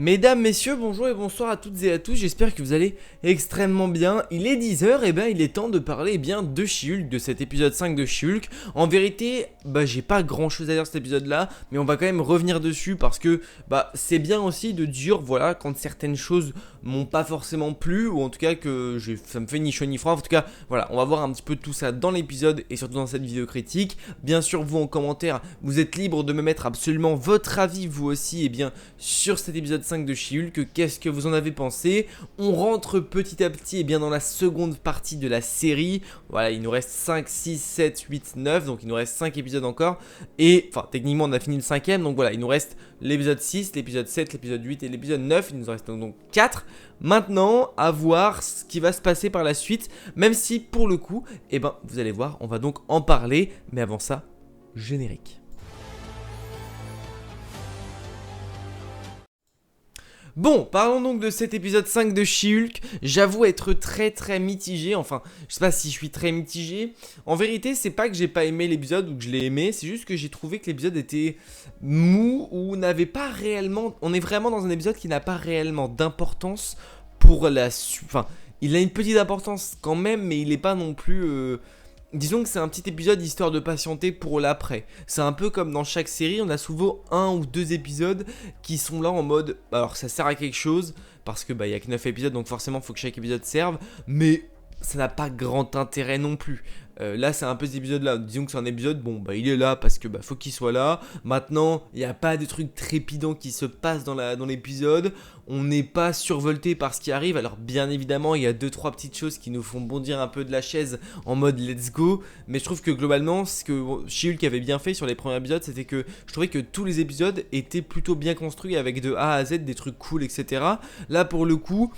Mesdames, messieurs, bonjour et bonsoir à toutes et à tous, j'espère que vous allez extrêmement bien. Il est 10h et il est temps de parler de She-Hulk, de cet épisode 5 de She-Hulk. En vérité, j'ai pas grand chose à dire cet épisode là, mais on va quand même revenir dessus parce que c'est bien aussi de dire voilà quand certaines choses m'ont pas forcément plu ou en tout cas que ça me fait ni chaud ni froid. En tout cas, voilà, on va voir un petit peu tout ça dans l'épisode et surtout dans cette vidéo critique. Bien sûr, vous en commentaire, vous êtes libre de me mettre absolument votre avis vous aussi sur cet épisode 5 de She-Hulk, qu'est-ce que vous en avez pensé? On rentre petit à petit dans la seconde partie de la série. Voilà, il nous reste 5, 6, 7, 8, 9, donc il nous reste 5 épisodes encore. Et, enfin, techniquement on a fini le 5ème, donc voilà, il nous reste l'épisode 6, l'épisode 7, l'épisode 8 et l'épisode 9, il nous en reste donc 4. Maintenant, à voir ce qui va se passer par la suite, même si pour le coup, vous allez voir, on va donc en parler, mais avant ça, générique. Bon, parlons donc de cet épisode 5 de She-Hulk. J'avoue être très mitigé, enfin, je sais pas si je suis très mitigé. En vérité, c'est pas que j'ai pas aimé l'épisode ou que je l'ai aimé, c'est juste que j'ai trouvé que l'épisode était mou ou n'avait pas réellement... On est vraiment dans un épisode qui n'a pas réellement d'importance pour la... Enfin, il a une petite importance quand même, mais il est pas non plus... Disons que c'est un petit épisode histoire de patienter pour l'après. C'est un peu comme dans chaque série, on a souvent un ou deux épisodes qui sont là en mode... Alors ça sert à quelque chose, parce que y a que 9 épisodes, donc forcément il faut que chaque épisode serve, mais ça n'a pas grand intérêt non plus. Là c'est un peu cet épisode là, disons que c'est un épisode, il est là parce que faut qu'il soit là. Maintenant, il n'y a pas de trucs trépidants qui se passent dans l'épisode. On n'est pas survolté par ce qui arrive. Alors bien évidemment, il y a 2-3 petites choses qui nous font bondir un peu de la chaise en mode let's go. Mais je trouve que globalement, ce que She-Hulk avait bien fait sur les premiers épisodes, c'était que je trouvais que tous les épisodes étaient plutôt bien construits avec de A à Z des trucs cool, etc. Là pour le coup...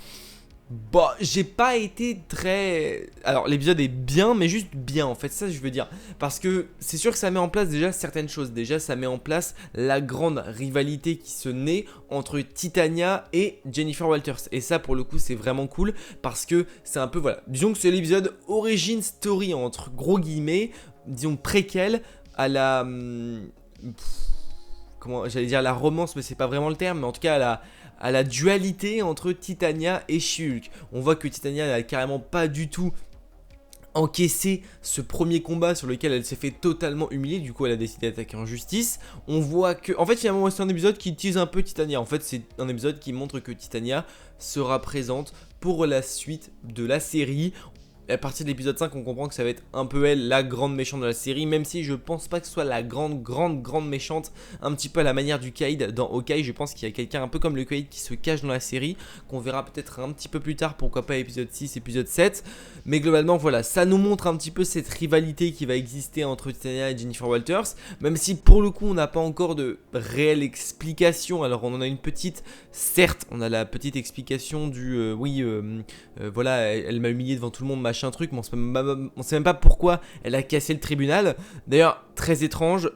j'ai pas été très... Alors l'épisode est bien, mais juste bien en fait, ça je veux dire. Parce que c'est sûr que ça met en place déjà certaines choses. Déjà ça met en place la grande rivalité qui se naît entre Titania et Jennifer Walters. Et ça pour le coup c'est vraiment cool parce que c'est un peu, voilà, disons que c'est l'épisode origin story entre gros guillemets, disons préquel à la... comment j'allais dire la romance, mais c'est pas vraiment le terme, mais en tout cas à la dualité entre Titania et She-Hulk. On voit que Titania n'a carrément pas du tout encaissé ce premier combat sur lequel elle s'est fait totalement humilier, du coup elle a décidé d'attaquer en justice. On voit que, en fait finalement c'est un épisode qui utilise un peu Titania, en fait c'est un épisode qui montre que Titania sera présente pour la suite de la série. À partir de l'épisode 5, on comprend que ça va être un peu elle, la grande méchante de la série, même si je pense pas que ce soit la grande méchante, un petit peu à la manière du Kaïd dans Hawkeye. Je pense qu'il y a quelqu'un un peu comme le Kaïd qui se cache dans la série, qu'on verra peut-être un petit peu plus tard, pourquoi pas épisode 6, épisode 7. Mais globalement, voilà, ça nous montre un petit peu cette rivalité qui va exister entre Titania et Jennifer Walters, même si pour le coup, on n'a pas encore de réelle explication. Alors, on en a une petite, certes, on a la petite explication du voilà, elle m'a humilié devant tout le monde, machin truc, mais on sait même pas pourquoi elle a cassé le tribunal. D'ailleurs, très étrange,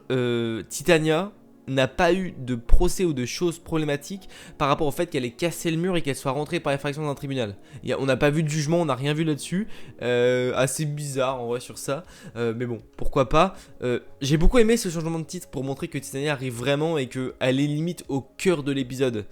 Titania n'a pas eu de procès ou de choses problématiques par rapport au fait qu'elle ait cassé le mur et qu'elle soit rentrée par effraction dans un tribunal. On n'a pas vu de jugement, on n'a rien vu là-dessus. Assez bizarre en vrai sur ça, mais bon, pourquoi pas. J'ai beaucoup aimé ce changement de titre pour montrer que Titania arrive vraiment et qu'elle est limite au cœur de l'épisode.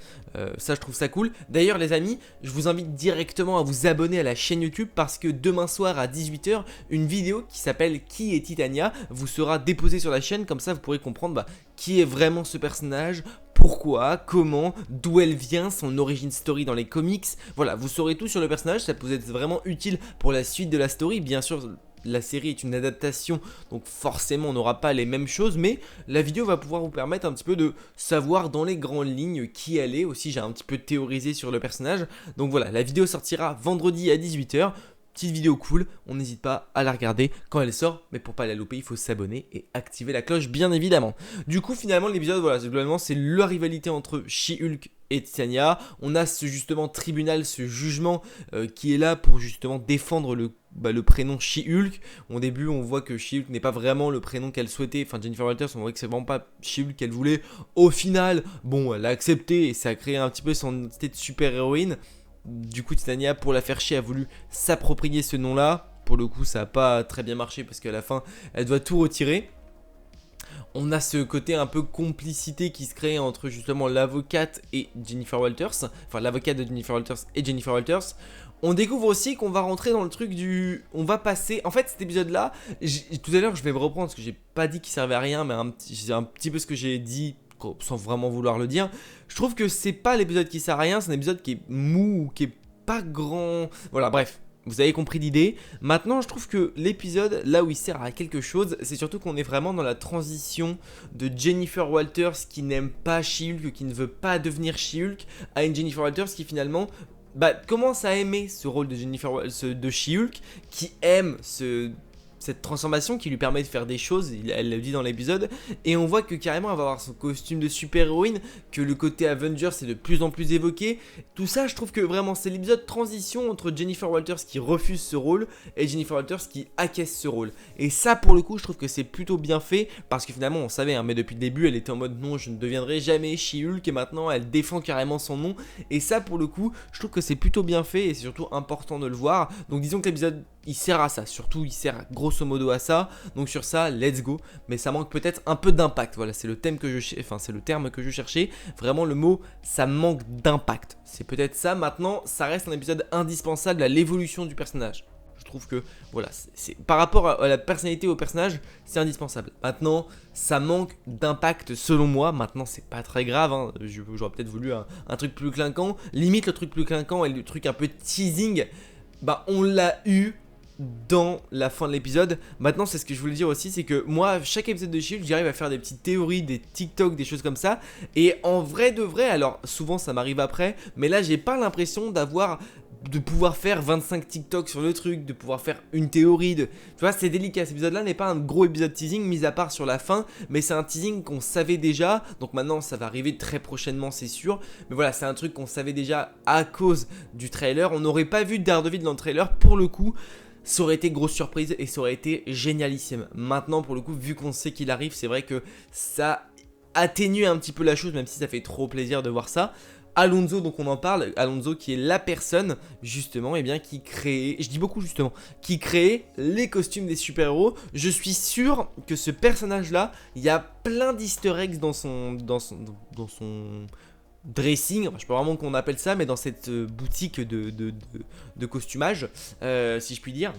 Ça je trouve ça cool. D'ailleurs les amis, je vous invite directement à vous abonner à la chaîne YouTube parce que demain soir à 18h, une vidéo qui s'appelle Qui est Titania vous sera déposée sur la chaîne, comme ça vous pourrez comprendre qui est vraiment ce personnage, pourquoi, comment, d'où elle vient, son origin story dans les comics. Voilà, vous saurez tout sur le personnage, ça peut être vraiment utile pour la suite de la story. Bien sûr, la série est une adaptation, donc forcément on n'aura pas les mêmes choses, mais la vidéo va pouvoir vous permettre un petit peu de savoir dans les grandes lignes qui elle est. Aussi j'ai un petit peu théorisé sur le personnage, donc voilà, la vidéo sortira vendredi à 18h. Petite vidéo cool, on n'hésite pas à la regarder quand elle sort, mais pour pas la louper, il faut s'abonner et activer la cloche bien évidemment. Du coup finalement l'épisode, voilà, globalement c'est la rivalité entre She-Hulk et Titania. On a ce justement tribunal, ce jugement qui est là pour justement défendre le prénom She-Hulk. Au début on voit que She-Hulk n'est pas vraiment le prénom qu'elle souhaitait, enfin Jennifer Walters, on voit que c'est vraiment pas She-Hulk qu'elle voulait. Au final, elle a accepté et ça a créé un petit peu son identité de super-héroïne. Du coup Titania, pour la faire chier, a voulu s'approprier ce nom là. Pour le coup ça n'a pas très bien marché parce qu'à la fin elle doit tout retirer. On a ce côté un peu complicité qui se crée entre justement l'avocate et Jennifer Walters, enfin l'avocate de Jennifer Walters et Jennifer Walters. On découvre aussi qu'on va rentrer dans le truc du... On va passer... En fait, cet épisode-là, tout à l'heure, je vais me reprendre parce que j'ai pas dit qu'il servait à rien, mais c'est un petit peu ce que j'ai dit sans vraiment vouloir le dire. Je trouve que c'est pas l'épisode qui sert à rien, c'est un épisode qui est mou, qui est pas grand... Voilà, bref. Vous avez compris l'idée. Maintenant, je trouve que l'épisode, là où il sert à quelque chose, c'est surtout qu'on est vraiment dans la transition de Jennifer Walters qui n'aime pas She-Hulk, qui ne veut pas devenir She-Hulk, à une Jennifer Walters qui finalement commence à aimer ce rôle de de She-Hulk, qui aime cette transformation qui lui permet de faire des choses, elle le dit dans l'épisode, et on voit que carrément elle va avoir son costume de super-héroïne, que le côté Avengers est de plus en plus évoqué. Tout ça, je trouve que vraiment c'est l'épisode transition entre Jennifer Walters qui refuse ce rôle et Jennifer Walters qui acquiesce ce rôle. Et ça, pour le coup, je trouve que c'est plutôt bien fait, parce que finalement on savait, mais depuis le début elle était en mode non, je ne deviendrai jamais She-Hulk, et maintenant elle défend carrément son nom, et ça pour le coup, je trouve que c'est plutôt bien fait, et c'est surtout important de le voir. Donc disons que l'épisode il sert à ça, surtout il sert grosso modo à ça, donc sur ça, let's go, mais ça manque peut-être un peu d'impact, voilà, c'est le terme que je cherchais, vraiment le mot, ça manque d'impact, c'est peut-être ça. Maintenant, ça reste un épisode indispensable à l'évolution du personnage. Je trouve que, voilà, par rapport à la personnalité au personnage, c'est indispensable. Maintenant, ça manque d'impact selon moi. Maintenant, c'est pas très grave, hein. J'aurais peut-être voulu un truc plus clinquant. Limite, le truc plus clinquant et le truc un peu teasing, on l'a eu dans la fin de l'épisode. Maintenant, c'est ce que je voulais dire aussi, c'est que moi, chaque épisode de She-Hulk, j'arrive à faire des petites théories, des TikTok, des choses comme ça, et en vrai de vrai, alors souvent ça m'arrive après, mais là j'ai pas l'impression de pouvoir faire 25 TikTok sur le truc, de pouvoir faire une théorie, tu vois, c'est délicat. Cet épisode-là n'est pas un gros épisode teasing, mis à part sur la fin, mais c'est un teasing qu'on savait déjà, donc maintenant ça va arriver très prochainement, c'est sûr, mais voilà, c'est un truc qu'on savait déjà à cause du trailer. On n'aurait pas vu Daredevil dans le trailer, pour le coup, ça aurait été grosse surprise et ça aurait été génialissime. Maintenant, pour le coup, vu qu'on sait qu'il arrive, c'est vrai que ça atténue un petit peu la chose, même si ça fait trop plaisir de voir ça. Alonso, donc on en parle, Alonso qui est la personne justement qui crée, je dis beaucoup justement, qui crée les costumes des super-héros. Je suis sûr que ce personnage là, il y a plein d'easter eggs dans son dressing, enfin, je sais pas vraiment qu'on appelle ça, mais dans cette boutique de costumage, si je puis dire.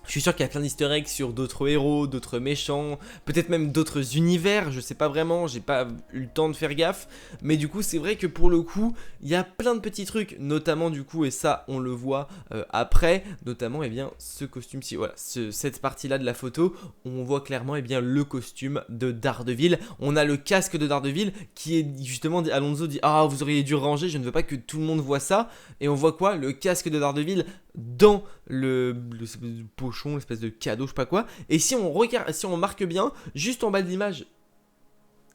Je suis sûr qu'il y a plein d'easter eggs sur d'autres héros, d'autres méchants, peut-être même d'autres univers, je sais pas vraiment, j'ai pas eu le temps de faire gaffe, mais du coup c'est vrai que pour le coup, il y a plein de petits trucs, notamment du coup, et ça on le voit après, notamment ce costume-ci, voilà, cette partie-là de la photo, on voit clairement le costume de Daredevil. On a le casque de Daredevil qui est justement, Alonso dit « Ah, vous auriez dû ranger, je ne veux pas que tout le monde voit ça », et on voit quoi? Le casque de Daredevil dans le pochon, l'espèce de cadeau, je sais pas quoi. Et si on regarde, si on marque bien, juste en bas de l'image,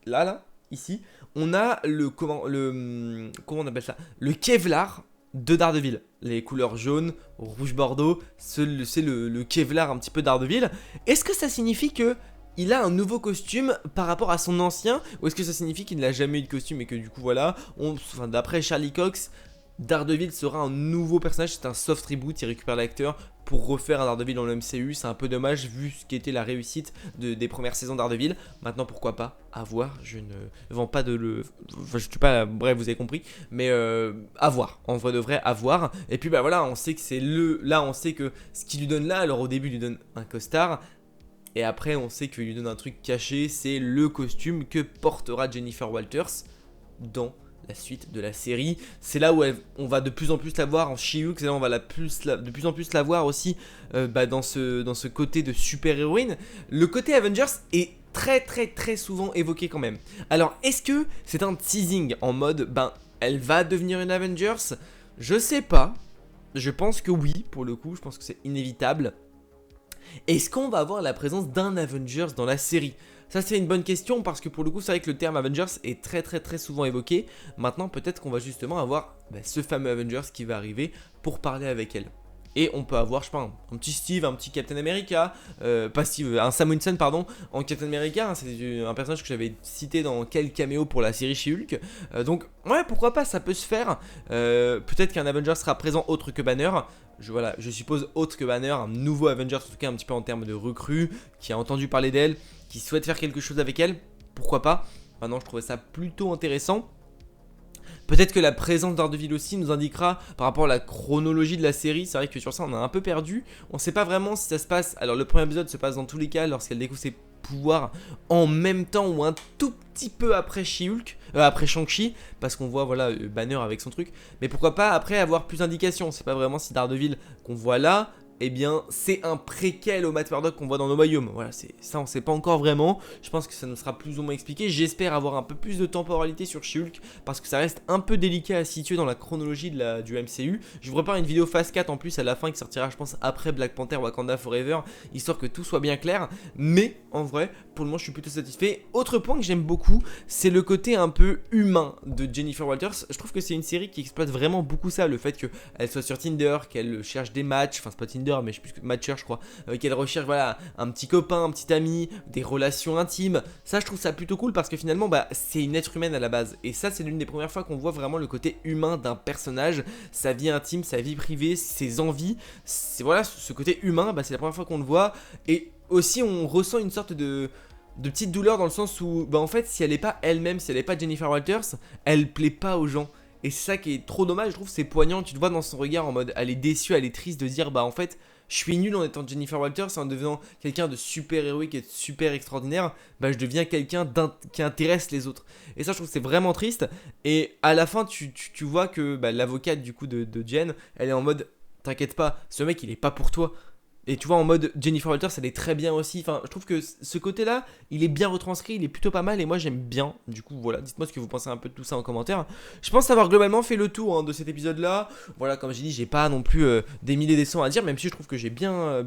là, ici, on a comment on appelle ça? Le Kevlar de Daredevil. Les couleurs jaune, rouge bordeaux, c'est le Kevlar un petit peu Daredevil. Est-ce que ça signifie que il a un nouveau costume par rapport à son ancien, ou est-ce que ça signifie qu'il n'a jamais eu de costume et que du coup voilà, d'après Charlie Cox, Daredevil sera un nouveau personnage, c'est un soft reboot, il récupère l'acteur pour refaire un Daredevil dans le MCU, c'est un peu dommage vu ce qui était la réussite des premières saisons Daredevil. Maintenant pourquoi pas, à voir, je ne vends pas enfin je suis pas, bref vous avez compris, mais à voir, en vrai de vrai à voir. Et puis voilà, on sait que là on sait que ce qu'il lui donne là, alors au début il lui donne un costard, et après on sait qu'il lui donne un truc caché, c'est le costume que portera Jennifer Walters dans la suite de la série. C'est là où on va de plus en plus la voir en She-Hulk, c'est là où on va de plus en plus la voir aussi dans ce côté de super-héroïne. Le côté Avengers est très souvent évoqué quand même. Alors est-ce que c'est un teasing en mode elle va devenir une Avengers? Je sais pas, je pense que oui, pour le coup, je pense que c'est inévitable. Est-ce qu'on va avoir la présence d'un Avengers dans la série? Ça c'est une bonne question parce que pour le coup c'est vrai que le terme Avengers est très souvent évoqué. Maintenant peut-être qu'on va justement avoir ce fameux Avengers qui va arriver pour parler avec elle. Et on peut avoir, je sais pas, un petit Steve, un petit Captain America, pas Steve, un Sam Wilson, pardon, en Captain America. Hein, c'est un personnage que j'avais cité dans quel caméo pour la série She-Hulk. Donc, ouais, pourquoi pas, ça peut se faire. Peut-être qu'un Avenger sera présent autre que Banner. Voilà, je suppose autre que Banner, un nouveau Avenger, en tout cas un petit peu en termes de recrue, qui a entendu parler d'elle, qui souhaite faire quelque chose avec elle. Pourquoi pas. Maintenant, je trouvais ça plutôt intéressant. Peut-être que la présence d'Ardeville aussi nous indiquera par rapport à la chronologie de la série. C'est vrai que sur ça on a un peu perdu. On sait pas vraiment si ça se passe. Alors le premier épisode se passe dans tous les cas lorsqu'elle découvre ses pouvoirs en même temps ou un tout petit peu après She-Hulk, après Shang-Chi, parce qu'on voit voilà Banner avec son truc. Mais pourquoi pas après avoir plus d'indications. On sait pas vraiment si Daredevil qu'on voit là, eh bien c'est un préquel au Matt Murdock qu'on voit dans No Way Home. Voilà, ça on sait pas encore vraiment. Je pense que ça nous sera plus ou moins expliqué. J'espère avoir un peu plus de temporalité sur She-Hulk parce que ça reste un peu délicat à situer dans la chronologie du MCU. Je vous prépare une vidéo phase 4 en plus à la fin qui sortira je pense après Black Panther Wakanda Forever, histoire que tout soit bien clair. Mais en vrai, pour le moment je suis plutôt satisfait. Autre point que j'aime beaucoup, c'est le côté un peu humain de Jennifer Walters. Je trouve que c'est une série qui exploite vraiment beaucoup ça, le fait qu'elle soit sur Tinder, qu'elle cherche des matchs, enfin c'est pas Tinder mais je sais plus que Matcher je crois, qu'elle recherche voilà un petit copain, un petit ami, des relations intimes. Ça je trouve ça plutôt cool parce que finalement bah c'est une être humaine à la base et ça c'est l'une des premières fois qu'on voit vraiment le côté humain d'un personnage, sa vie intime, sa vie privée, ses envies. C'est voilà ce côté humain, bah c'est la première fois qu'on le voit et aussi on ressent une sorte de petite douleur dans le sens où bah en fait si elle est pas elle-même, si elle est pas Jennifer Walters, elle plaît pas aux gens. Et c'est ça qui est trop dommage, je trouve, c'est poignant, tu te vois dans son regard en mode elle est déçue, elle est triste de dire bah en fait je suis nul en étant Jennifer Walters et en devenant quelqu'un de super héroïque et de super extraordinaire, bah je deviens quelqu'un qui intéresse les autres. Et ça je trouve que c'est vraiment triste. Et à la fin tu vois que bah, l'avocate du coup de Jen, elle est en mode t'inquiète pas, ce mec il est pas pour toi. Et tu vois en mode Jennifer Walters elle est très bien aussi. Enfin je trouve que ce côté là il est bien retranscrit, il est plutôt pas mal et moi j'aime bien. Du coup voilà, dites-moi ce que vous pensez un peu de tout ça en commentaire. Je pense avoir globalement fait le tour hein, de cet épisode là. Voilà, comme j'ai dit j'ai pas non plus des milliers des cents à dire, même si je trouve que j'ai bien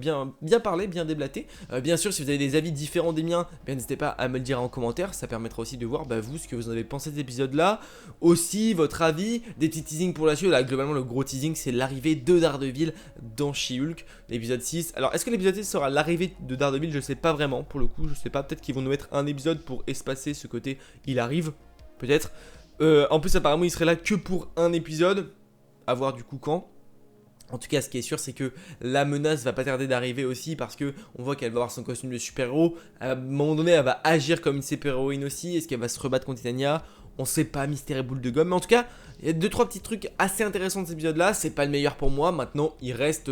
parlé, bien déblaté. Bien sûr si vous avez des avis différents des miens, n'hésitez pas à me le dire en commentaire. Ça permettra aussi de voir bah, vous ce que vous en avez pensé de cet épisode là. Aussi votre avis, des petits teasings pour la suite. Là globalement le gros teasing c'est l'arrivée de Daredevil dans She-Hulk, l'épisode 6. Alors est-ce que l'épisode 6 sera l'arrivée de Daredevil? Je sais pas vraiment pour le coup, je sais pas, peut-être qu'ils vont nous mettre un épisode pour espacer ce côté il arrive, peut-être. En plus apparemment il serait là que pour un épisode, à voir du coup quand. En tout cas ce qui est sûr c'est que la menace va pas tarder d'arriver aussi parce que on voit qu'elle va avoir son costume de super-héros. À un moment donné elle va agir comme une super-héroïne aussi, est-ce qu'elle va se rebattre contre Titania? On sait pas, mystère et boule de gomme, mais en tout cas il y a 2-3 petits trucs assez intéressants de cet épisode là. C'est pas le meilleur pour moi, maintenant il reste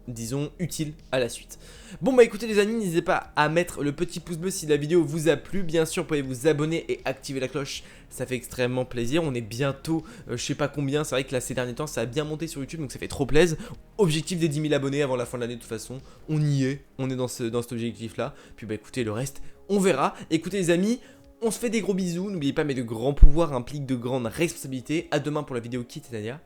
disons utile à la suite. Bon bah écoutez les amis, n'hésitez pas à mettre le petit pouce bleu si la vidéo vous a plu. Bien sûr vous pouvez vous abonner et activer la cloche, ça fait extrêmement plaisir. On est bientôt, je sais pas combien, c'est vrai que là ces derniers temps ça a bien monté sur YouTube donc ça fait trop plaisir. Objectif des 10 000 abonnés avant la fin de l'année de toute façon, on y est, on est dans cet objectif là. Puis bah écoutez le reste on verra. Écoutez les amis, on se fait des gros bisous, n'oubliez pas mais de grands pouvoirs impliquent de grandes responsabilités. À demain pour la vidéo Qui Titania.